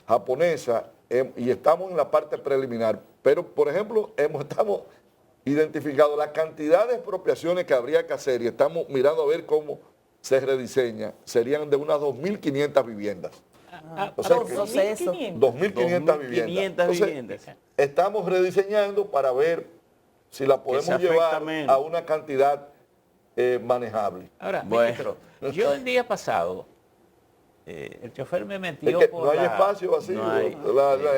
japonesa, y estamos en la parte preliminar. Pero, por ejemplo, estamos identificando la cantidad de expropiaciones que habría que hacer y estamos mirando a ver cómo se rediseña. Serían de unas 2.500 viviendas.
O sea, 2.500
viviendas. Estamos rediseñando para ver si la podemos llevar a una cantidad manejable.
Ahora, ministro, yo el día pasado el chofer me
Es
metió
que
por
no hay
la-
espacio vacío,
no hay.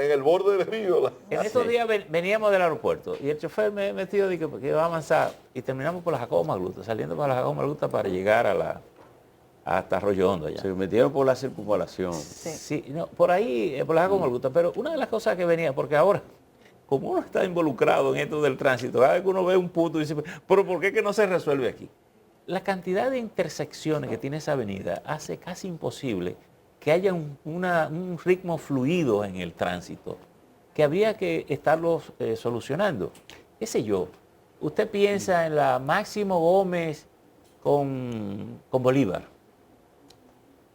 en el borde del río.
En estos días veníamos del aeropuerto y el chofer me metió que iba a avanzar y terminamos por la Jacobo Magluta, saliendo por la Jacobo Magluta para llegar hasta Arroyo Hondo allá.
Se metieron por la circunvalación.
Sí, no, por ahí, por la Jacobo Magluta, pero una de las cosas que venía, porque ahora, como uno está involucrado en esto del tránsito, cada vez que uno ve un punto y dice, pero ¿por qué que no se resuelve aquí? La cantidad de intersecciones que tiene esa avenida hace casi imposible que haya un ritmo fluido en el tránsito, que habría que estarlos solucionando. ¿Qué sé yo? Usted piensa en la Máximo Gómez con Bolívar,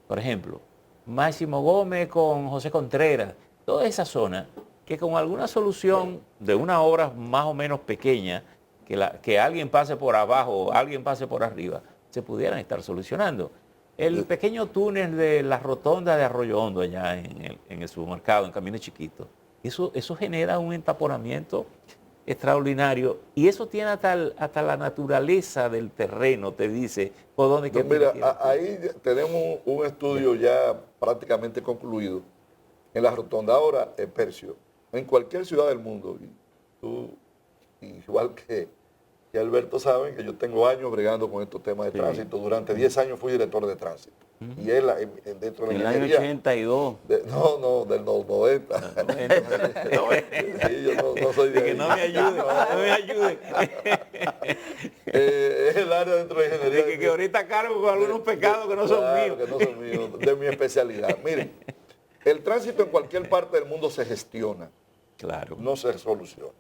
por ejemplo. Máximo Gómez con José Contreras. Toda esa zona que con alguna solución de una obra más o menos pequeña, que alguien pase por abajo o alguien pase por arriba, se pudieran estar solucionando. El pequeño túnel de la rotonda de Arroyo Hondo allá en el supermercado, en Camino Chiquito, eso genera un entaponamiento extraordinario y eso tiene hasta la naturaleza del terreno, te dice por dónde
No, mira, ahí tenemos un estudio ya prácticamente concluido en la rotonda. Ahora, Percio, en cualquier ciudad del mundo, y tú, igual que Alberto, saben que yo tengo años bregando con estos temas de tránsito. Durante 10 años fui director de tránsito. Y él, dentro de la
En el año
ingeniería...
82.
Del 90. Sí, yo no soy de
que
ahí.
no me ayude, no me ayude.
Es el área dentro de ingeniería.
Que ahorita cargo con algunos pecados que no son míos.
Que no son míos, de mi especialidad. Miren, el tránsito en cualquier parte del mundo se gestiona,
Claro,
no se soluciona.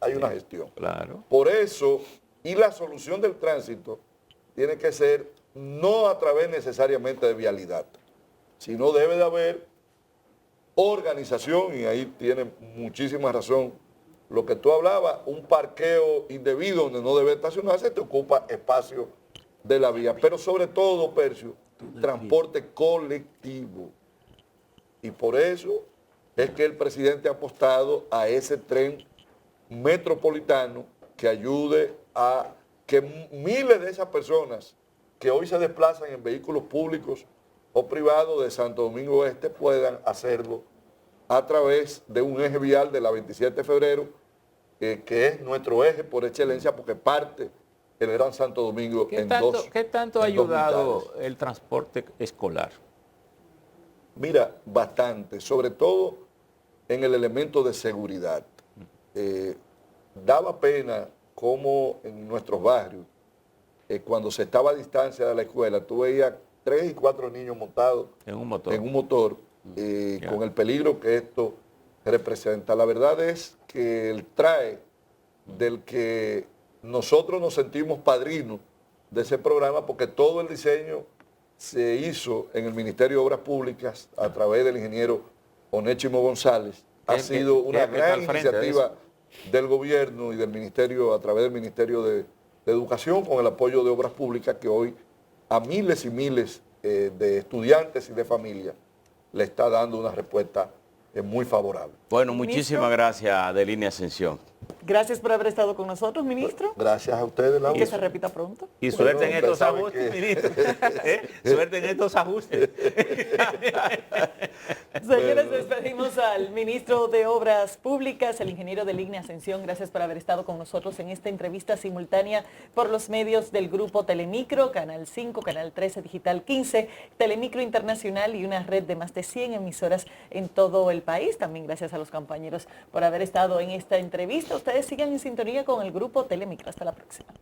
Hay una gestión.
claro.
Por eso, y la solución del tránsito tiene que ser no a través necesariamente de vialidad, sino debe de haber organización, y ahí tiene muchísima razón lo que tú hablabas, un parqueo indebido donde no debe estacionarse, te ocupa espacio de la vía, pero sobre todo, Percio, transporte colectivo. Y por eso es que el presidente ha apostado a ese tren metropolitano que ayude a que miles de esas personas que hoy se desplazan en vehículos públicos o privados de Santo Domingo Este puedan hacerlo a través de un eje vial de la 27 de febrero, que es nuestro eje por excelencia porque parte el Gran Santo Domingo en dos.
¿Qué tanto ha
en dos
ayudado
mitades.
el transporte escolar?
Mira, bastante, sobre todo en el elemento de seguridad. Daba pena como en nuestros barrios, cuando se estaba a distancia de la escuela, tú veías 3 y 4 niños montados
En un motor.
en un motor, con el peligro que esto representa. La verdad es que el TRAE, del que nosotros nos sentimos padrinos de ese programa, porque todo el diseño se hizo en el Ministerio de Obras Públicas a través del ingeniero Onésimo González. Ha sido una gran iniciativa del gobierno y del ministerio, a través del Ministerio de Educación, con el apoyo de Obras Públicas, que hoy a miles y miles de estudiantes y de familias le está dando una respuesta muy favorable.
Bueno,
Ministro.
muchísimas gracias, Adelina Ascensión.
Gracias por haber estado con nosotros, ministro.
Gracias a ustedes, Laura.
Que se repita pronto.
Y suerte en
Bueno,
estos
usted sabe
ajustes,
que-
ministro. Suerte en estos ajustes.
Señores, despedimos al ministro de Obras Públicas, el ingeniero de Línea Ascensión. Gracias por haber estado con nosotros en esta entrevista simultánea por los medios del grupo Telemicro, Canal 5, Canal 13, Digital 15, Telemicro Internacional y una red de más de 100 emisoras en todo el país. También gracias a los compañeros por haber estado en esta entrevista. Ustedes sigan en sintonía con el grupo Telemicro. Hasta la próxima.